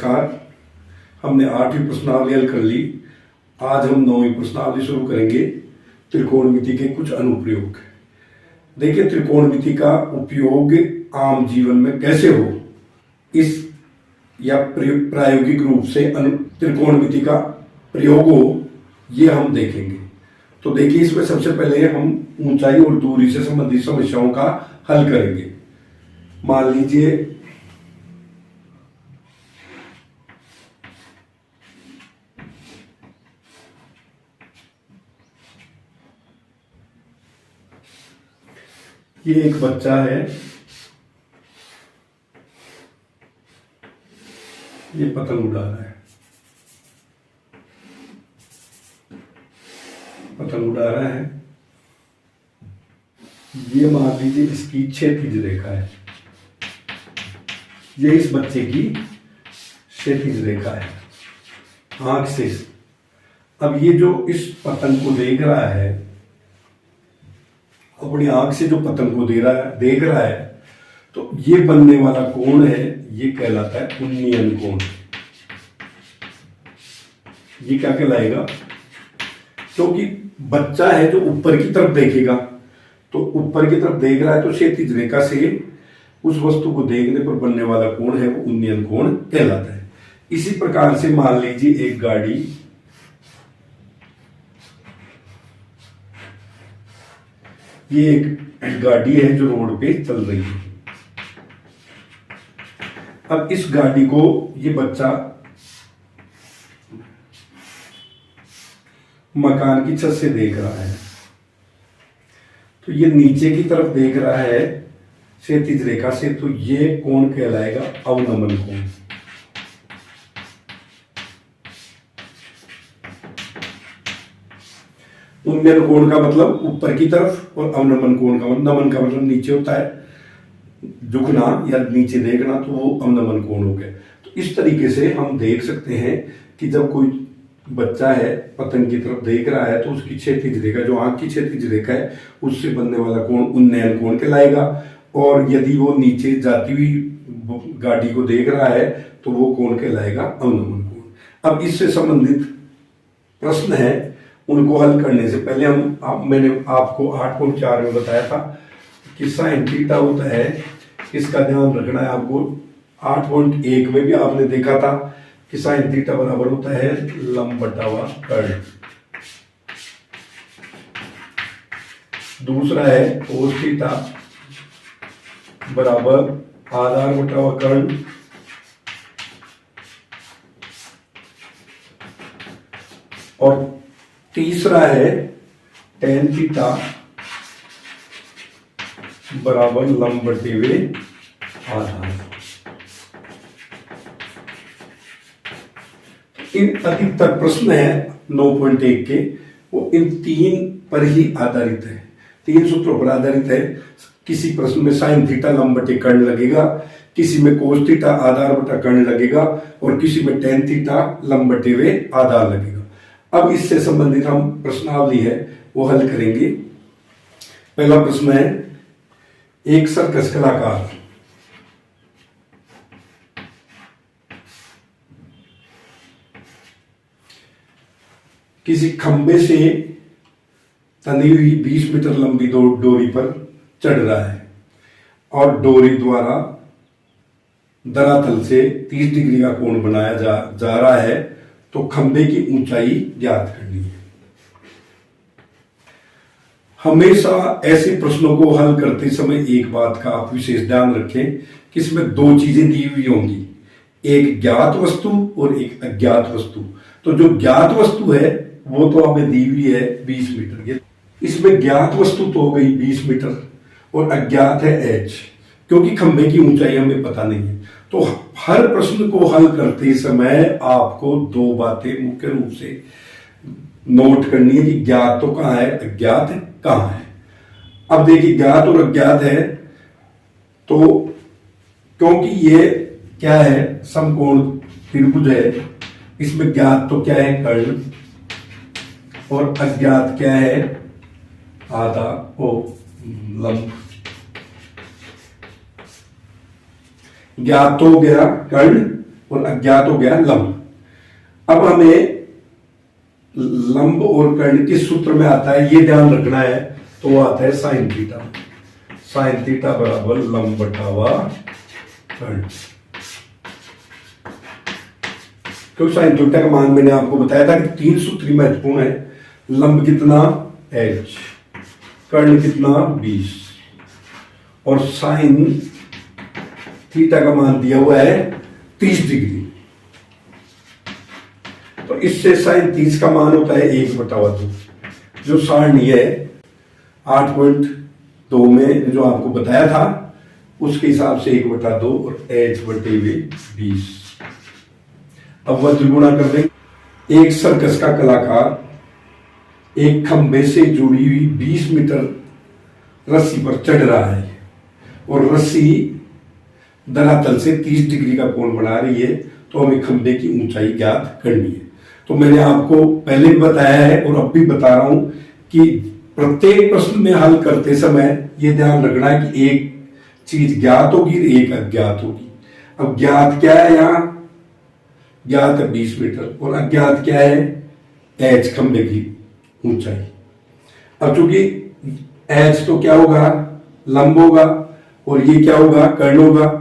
नमस्कार। हमने 8वीं प्रश्नावली हल कर ली। आज हम 9वीं प्रश्नावली शुरू करेंगे। त्रिकोणमिति के कुछ अनुप्रयोग। देखिए, त्रिकोणमिति का उपयोग आम जीवन में कैसे हो, इस या प्रायोगिक रूप से त्रिकोणमिति का प्रयोग हो, ये हम देखेंगे। तो देखिए, इसमें सबसे पहले हम ऊंचाई और दूरी से संबंधित समस्याओं का हल करेंगे। मान लीजिए ये एक बच्चा है, ये पतंग उड़ा रहा है, पतंग उड़ा रहा है। ये मान लीजिए इसकी क्षैतिज रेखा है, ये इस बच्चे की क्षैतिज रेखा है आंख से। अब ये जो इस पतंग को देख रहा है, अपनी आंख से जो पतंग को देख रहा है, तो ये बनने वाला कोण है, ये कहलाता है उन्नयन कोण। ये क्या कहलाएगा? क्योंकि बच्चा है जो ऊपर की तरफ देखेगा, तो ऊपर की तरफ देख रहा है, तो क्षैतिज रेखा से उस वस्तु को देखने पर बनने वाला कोण है वो उन्नयन कोण कहलाता है। इसी प्रकार से मान लीजिए एक गाड़ी, ये एक गाड़ी है जो रोड पे चल रही है। अब इस गाड़ी को ये बच्चा मकान की छत से देख रहा है, तो ये नीचे की तरफ देख रहा है क्षैतिज रेखा से, तो ये कोण कहलाएगा अवनमन कोण। उन्नयन कोण का मतलब ऊपर की तरफ, और अवनमन कोण का मतलब, नमन का मतलब नीचे होता है, झुकना या नीचे देखना, तो वो अवनमन कोण हो गया। तो इस तरीके से हम देख सकते हैं कि जब कोई बच्चा है पतंग की तरफ देख रहा है, तो उसकी क्षैतिज रेखा, जो आंख की क्षैतिज रेखा है, उससे बनने वाला कोण उन्नयन कोण कहलाएगा। और यदि वो नीचे जाती हुई गाड़ी को देख रहा है, तो वो कोण कहलाएगा अवनमन कोण। अब इससे संबंधित प्रश्न है, उनको हल करने से पहले मैंने आपको 8.4 में बताया था कि साइन थीटा होता है, इसका ध्यान रखना है आपको। 8.1 में भी आपने देखा था कि साइन थीटा बराबर होता है लंब बटा हुआ कर्ण। दूसरा है कोस थीटा बराबर आधार बटा हुआ कर्ण। और तीसरा है टेन थीटा बराबर लंब बटे हुए आधार। इन अधिकतर प्रश्न है 9.1 के, वो इन तीन पर ही आधारित है, तीन सूत्रों पर आधारित है। किसी प्रश्न में साइन थीटा लंब बटे कर्ण लगेगा, किसी में कोस थीटा आधार बटा कर्ण लगेगा, और किसी में टेन थीटा लंब बटे हुए आधार लगेगा। अब इससे संबंधित हम प्रश्नावली है वो हल करेंगे। पहला प्रश्न है, एक सर्कस कलाकार किसी खंबे से तनी हुई 20 मीटर लंबी डोरी पर चढ़ रहा है, और डोरी द्वारा धरातल से 30 डिग्री का कोण बनाया जा रहा है, तो खंबे की ऊंचाई ज्ञात करनी है। हमेशा ऐसे प्रश्नों को हल करते समय एक बात का आप विशेष ध्यान रखें कि इसमें दो चीजें दी हुई होंगी, एक ज्ञात वस्तु और एक अज्ञात वस्तु। तो जो ज्ञात वस्तु है वो तो हमें दी हुई है 20 मीटर। इसमें ज्ञात वस्तु तो हो गई 20 मीटर, और अज्ञात है h, क्योंकि खंबे की ऊंचाई हमें पता नहीं है। तो हर प्रश्न को हल करते समय आपको दो बातें मुख्य रूप से नोट करनी है कि ज्ञात तो कहां है, अज्ञात कहां है। अब देखिए, ज्ञात और अज्ञात है, तो क्योंकि ये क्या है, समकोण त्रिभुज है, इसमें ज्ञात तो क्या है, कर्ण, और अज्ञात क्या है, आधा ओ लंब। ज्ञात तो हो गया कर्ण, और अज्ञात हो गया लंब। अब हमें लंब और कर्ण किस सूत्र में आता है ये ध्यान रखना है, तो वो आता है साइन थीटा। साइन थीटा बराबर लंब बटा हुआ कर्ण। क्योंकि साइन थीटा का मान मैंने आपको बताया था कि 3 सूत्र ही महत्वपूर्ण है। लंब कितना h, कर्ण कितना 20 और साइन थीटा का मान दिया हुआ है 30 डिग्री। तो इससे साइन 30 का मान होता है 1/2। जो सारणी है 8.2 में जो आपको बताया था उसके हिसाब से 1/2 और h/20। अब वह त्रिगुणा कर दें। एक सर्कस का कलाकार एक खंबे से जुड़ी हुई 20 मीटर रस्सी पर चढ़ रहा है और रस्सी धरातल से 30 डिग्री का कोण बना रही है, तो हमें खंबे की ऊंचाई ज्ञात करनी है। तो मैंने आपको पहले भी बताया है और अब भी बता रहा हूं कि प्रत्येक प्रश्न में हल करते समय यह ध्यान रखना है कि एक चीज ज्ञात होगी और एक अज्ञात होगी। अब ज्ञात क्या है, यहां ज्ञात है 20 मीटर और अज्ञात क्या है h, खंबे की ऊंचाई। अब चूंकि h तो क्या होगा लंब होगा और ये क्या होगा कर्ण होगा,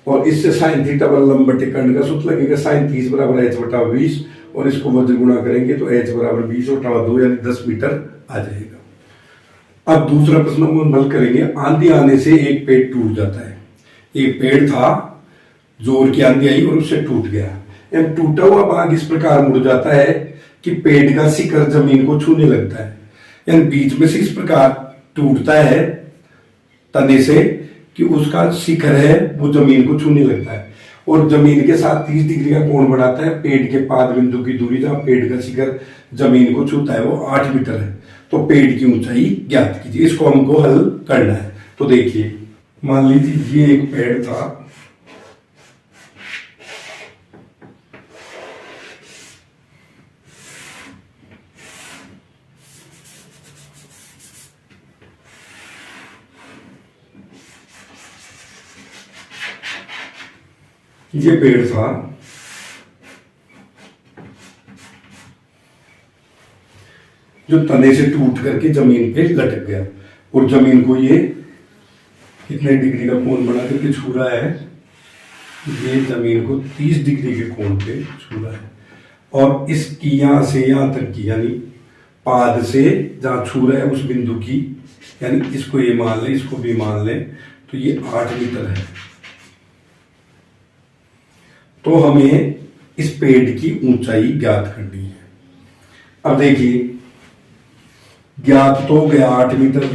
और इससे साइन थीटा पर लंब बटे कर्ण का सूत्र लगेगा। साइन 30 बराबर h/20 और इसको वज्र गुणा करेंगे तो h बराबर 20/2 यानी 10 मीटर आ जाएगा। अब दूसरा प्रश्न हम हल करेंगे। आंधी आने से एक पेड़ टूट जाता है। एक पेड़ था, जोर की आंधी आई और उससे टूट गया। टूटा हुआ भाग इस प्रकार मुड़ जाता है कि पेड़ का शिखर जमीन को छूने लगता है, यानी बीच में से इस प्रकार टूटता है तने से कि उसका शिखर है वो जमीन को छूने लगता है और जमीन के साथ 30 डिग्री का कोण बनाता है। पेड़ के पाद बिंदु की दूरी जहां पेड़ का शिखर जमीन को छूता है वो 8 मीटर है। तो पेड़ की ऊंचाई ज्ञात कीजिए। इसको हमको हल करना है। तो देखिए, मान लीजिए ये एक पेड़ था, ये पेड़ था, जो तने से टूट करके जमीन पे लटक गया और जमीन को ये कितने डिग्री का कोण बना करके छू रहा है, ये जमीन को 30 डिग्री के कोण पे छू रहा है और इसकी यहां से यहां तक की यानी पाद से जहां छू रहा है उस बिंदु की, यानी इसको ये मान लें, इसको भी मान लें, तो ये 8 मीटर है। तो हमें इस पेड़ की ऊंचाई ज्ञात करनी है। अब देखिए, ज्ञात तो हो गया 8 मीटर,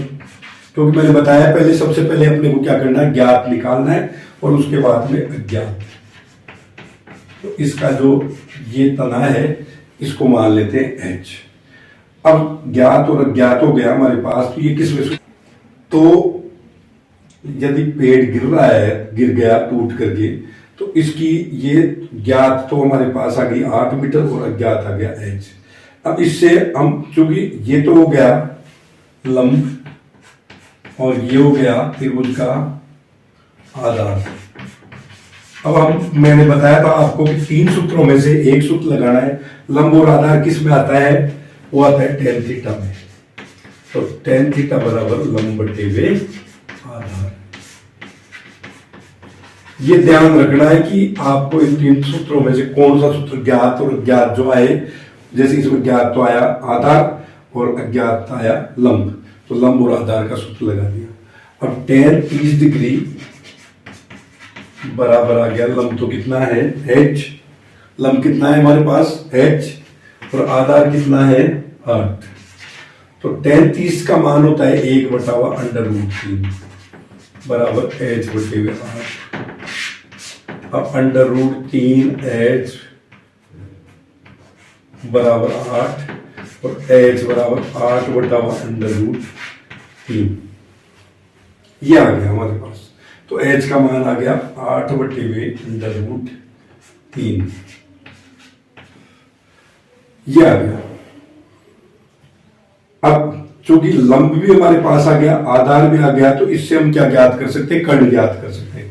क्योंकि मैंने बताया पहले सबसे पहले अपने को क्या करना है, ज्ञात निकालना है और उसके बाद में अज्ञात। तो इसका जो ये तना है इसको मान लेते हैं h। अब ज्ञात और अज्ञात हो गया हमारे पास, तो ये किस में, तो यदि पेड़ गिर रहा है, गिर गया टूट करके, तो इसकी ये ज्ञात तो हमारे पास आ गई 8 मीटर और अज्ञात आ गया h। अब इससे हम, चूंकि ये तो हो गया लंब और ये हो गया त्रिभुज का आधार। अब हम, मैंने बताया था आपको कि 3 सूत्रों में से एक सूत्र लगाना है। लंब और आधार किस में आता है, वो आता है tan थीटा में। तो tan थीटा बराबर लंब बटे वे आधार। ये ध्यान रखना है कि आपको इन 3 सूत्रों में से कौन सा सूत्र ज्ञात और अज्ञात जो आए, जैसे इसमें ज्ञात तो आया आधार और अज्ञात आया लंब, तो लंब और आधार का सूत्र लगा दिया। अब tan 30 डिग्री बराबर आ गया, लंब तो कितना है h, लंब कितना है हमारे पास h और आधार कितना है 8। तो tan 30 का मान होता है 1/√3 बराबर h बटे 8। अब √3h बराबर 8 और h बराबर 8/√3, ये आ गया हमारे पास। तो h का मान आ गया 8/√3, ये आ गया। अब चूंकि लंब भी हमारे पास आ गया, आधार भी आ गया, तो इससे हम क्या ज्ञात कर सकते हैं, कर्ण ज्ञात कर सकते हैं।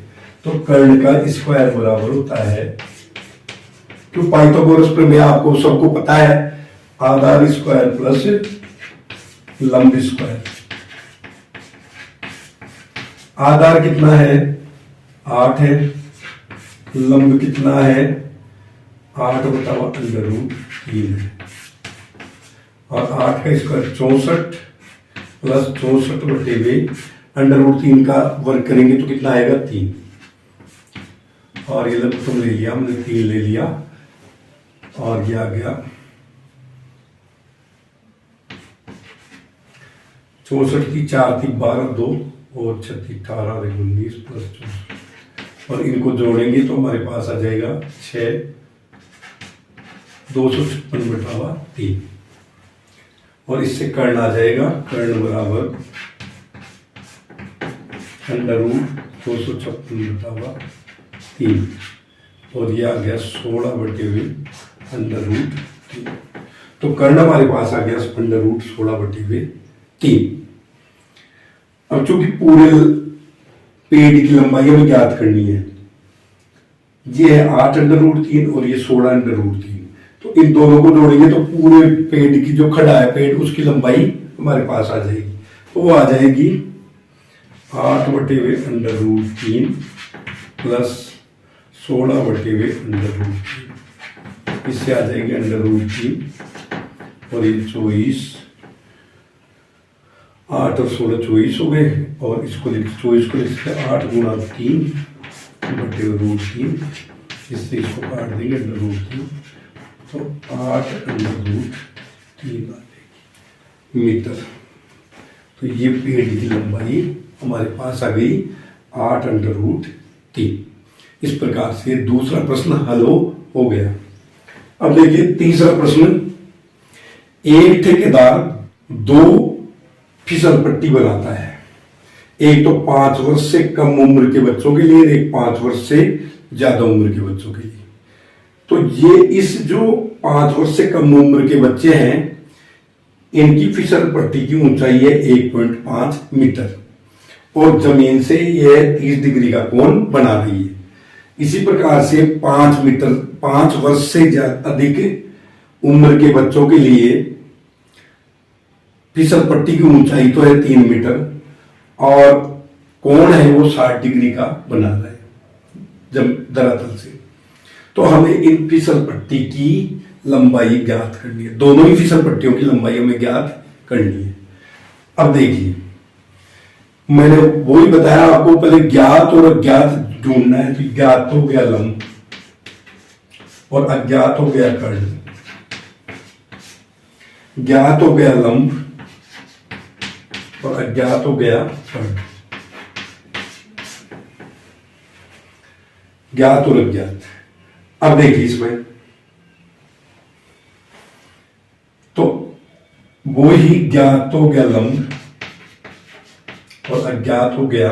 तो कर्ण का स्क्वायर बराबर होता है तो पाइथागोरस प्रमेय आपको सबको पता है, आधार स्क्वायर प्लस लंब स्क्वायर। आधार कितना है 8 है, लंब कितना है 8/√3 है, और 8 का स्क्वायर 64 प्लस 64/√3 का वर्ग करेंगे तो कितना आएगा 3, और ये लघुत्तम ले लिया हमने 3 ले लिया, और ये आ गया 64 की 4 थी 12, 2 और 6 थी 18 और 19 प्लस 64, और इनको जोड़ेंगे तो हमारे पास आ जाएगा 6 256/3, और इससे कर्ण आ जाएगा, कर्ण बराबर √256/3, और ये आ गया 16/√3। तो कर्ण हमारे पास आ गया √16/3। अब चूंकि पूरे पेड़ की लंबाई हमें ज्ञात करनी है, ये है 8/√3 और ये 16/√3, तो इन दोनों को जोड़ेंगे तो पूरे पेड़ की जो खड़ा है पेड़ उसकी लंबाई हमारे पास आ जाएगी, तो वो आ जाएगी 8/√3 प्लस 16/√3, इससे आ जाएगी √3, और ये 24, 8 और 16 24 हो गए, और इसको 24 को लिखते हैं 8 गुणा 3/√3, इससे इसको काट देंगे √3, तो 8/√3 मीटर। तो ये पेड़ की लंबाई हमारे पास आ गई 8/√3। इस प्रकार से दूसरा प्रश्न हल हो गया। अब देखिए तीसरा प्रश्न, एक ठेकेदार 2 फिसल पट्टी बनाता है, एक तो 5 वर्ष से कम उम्र के बच्चों के लिए, एक 5 वर्ष से ज्यादा उम्र के बच्चों के लिए। तो ये इस जो 5 वर्ष से कम उम्र के बच्चे हैं, इनकी फिसल पट्टी की ऊंचाई है 1.5 मीटर, और जमीन से यह 30 डिग्री का कोण बना रही है। इसी प्रकार से 5 वर्ष से अधिक उम्र के बच्चों के लिए फिसल पट्टी की ऊंचाई तो है 3 मीटर, और कोण है वो 60 डिग्री का बना रहा है जब धरातल से। तो हमें इन फिसल पट्टी की लंबाई ज्ञात करनी है, दोनों ही फिसल पट्टियों की लंबाई हमें ज्ञात करनी है। अब देखिए मैंने वही बताया आपको, पहले ज्ञात और अज्ञात ढूंढना है। तो ज्ञात हो गया लंब और अज्ञात हो गया कर्ण, ज्ञात हो गया लंब और अज्ञात हो गया कर्ण, ज्ञात और अज्ञात। अब देखिए इसमें तो वो ही ज्ञात हो गया लंब और अज्ञात हो गया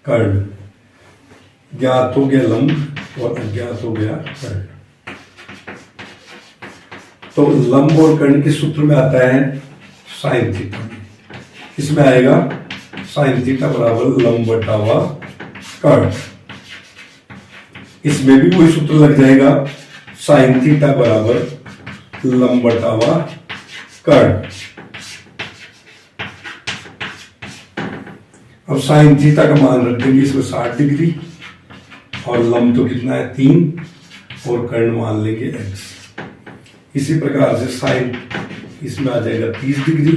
कर्ण, ज्ञात हो गया लंब और अज्ञात हो गया कर्ण। तो लंब और कर्ण के सूत्र में आता है साइन थीटा, इसमें आएगा साइन थीटा बराबर लंब बटा हुआ कर्ण। इसमें भी वही सूत्र लग जाएगा, साइन थीटा बराबर लंब बटा हुआ कर्ण। अब साइन थीटा का मान रख देंगे इसमें 60 डिग्री, और लंब तो कितना है 3, और कर्ण मान लेंगे x। इसी प्रकार से साइन इसमें आ जाएगा 30 डिग्री,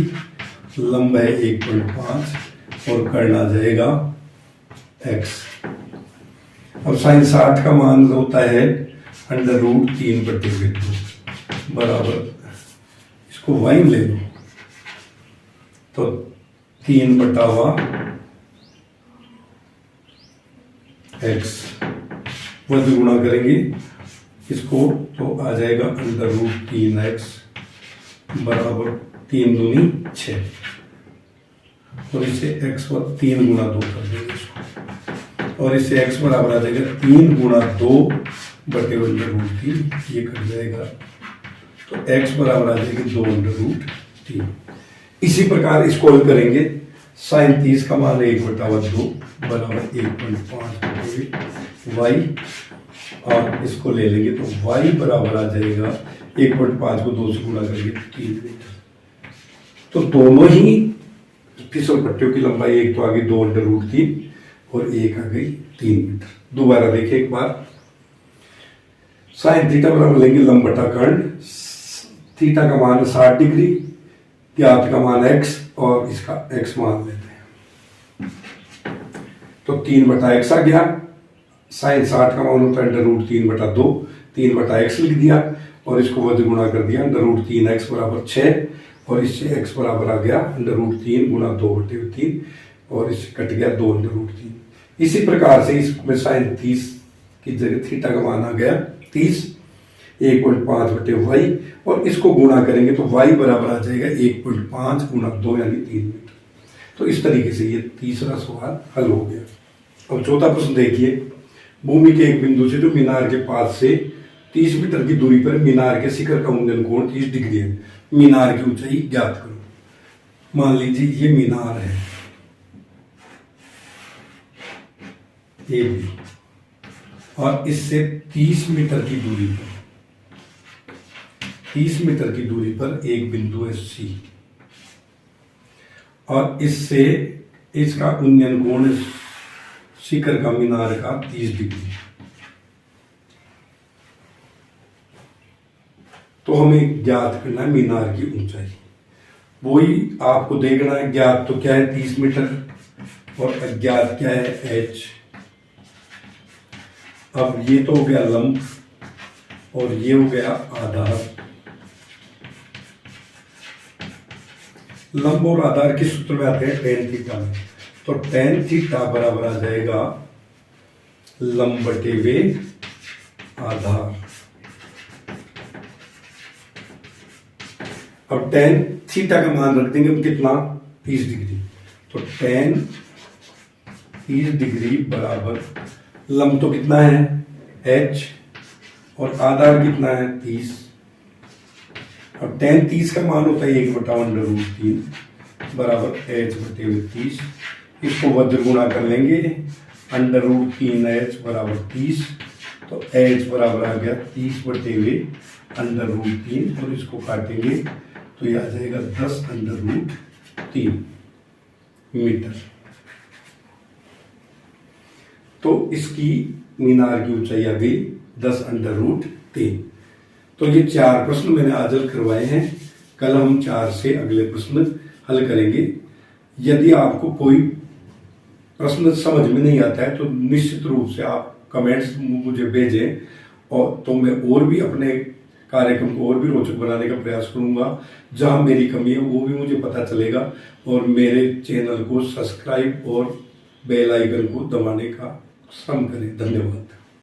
लंब है 1.5 और कर्ण आ जाएगा x। अब साइन 60 का मान होता है √3/2 बराबर, इसको वाइन ले लो तो 3/x, वह गुणा करेंगे इसको तो आ जाएगा √3x बराबर 3 दूनी 6, और इसे x पर 3 गुणा 2 कर देंगे इसको, और इससे x बराबर आ जाएगा 3 गुणा 2/√3, ये कट जाएगा तो x बराबर आ जाएगी 2/√3। इसी प्रकार इसको हल करेंगे, साइन 30 का मान है 1/2 बराबर 1.5, वाई और इसको ले लेंगे तो वाई बराबर आ जाएगा 1.5 को 2 से गुणा करके 3 मीटर। तो दोनों ही फिसल पट्टियों की लंबाई एक तो आ गई 2√3 और एक आ गई 3 मीटर। दोबारा देखिए एक बार, साइन थीटा बराबर लेंगे लंब बटा कर्ण, थीटा का मान है 60 डिग्री, ज्ञात का मान x और इसका x मान लेते हैं। तो 3/x आ गया, साइन 60 का मान होता है √3/2, 3/x लिख दिया और इसको वज्र गुणा कर दिया √3x बराबर 6 और इससे x बराबर आ गया √3 गुणा 2/3 और इससे कट गया 2√3। इसी प्रकार से इसमें साइन 30 की जगह थीटा का मान आ गया 30, 1.5/y और इसको गुणा करेंगे तो y बराबर आ जाएगा 1.5 गुणा 2 यानी 3 मीटर। तो इस तरीके से ये तीसरा सवाल हल हो गया। अब चौथा प्रश्न देखिए, भूमि के एक बिंदु से जो मीनार के पास से 30 मीटर की दूरी पर मीनार के शिखर का उन्नयन कोण 30 डिग्री है, मीनार की ऊंचाई ज्ञात करो। मान लीजिए ये मीनार है ये भी, और इससे 30 मीटर की दूरी पर 30 मीटर की दूरी पर एक बिंदु है C और इससे इसका उन्नयन कोण शिखर का मीनार का 30 डिग्री। तो हमें ज्ञात करना है मीनार की ऊंचाई, वही आपको देखना है। ज्ञात तो क्या है 30 मीटर और अज्ञात क्या है h। अब ये तो हो गया लंब और ये हो गया आधार। लंब और आधार किस सूत्र में आते हैं? tan थीटा में। तो tan थीटा बराबर आ जाएगा लंब बटे वे आधार। अब tan थीटा का मान रख देंगे कितना? 30 डिग्री। तो tan 30 डिग्री बराबर लंब तो कितना है h और आधार कितना है 30। अब tan 30 का मान होता है 1/√3 बराबर h बटे 30। इसको वज्र गुणा कर लेंगे √3h बराबर 30। तो h बराबर आ गया 30/√3 और इसको काटेंगे तो ये आ जाएगा 10√3 मीटर। तो इसकी मीनार की ऊंचाई आ गई 10√3। तो ये 4 प्रश्न मैंने आज हल करवाए हैं। कल हम 4 से अगले प्रश्न हल करेंगे। यदि आपको कोई प्रश्न समझ में नहीं आता है तो निश्चित रूप से आप कमेंट्स मुझे भेजें और तो मैं और भी अपने कार्यक्रम को और भी रोचक बनाने का प्रयास करूंगा। जहां मेरी कमी है वो भी मुझे पता चलेगा और मेरे चैनल को सब्सक्राइब और बेल आइकन को दबाने का श्रम करें। धन्यवाद।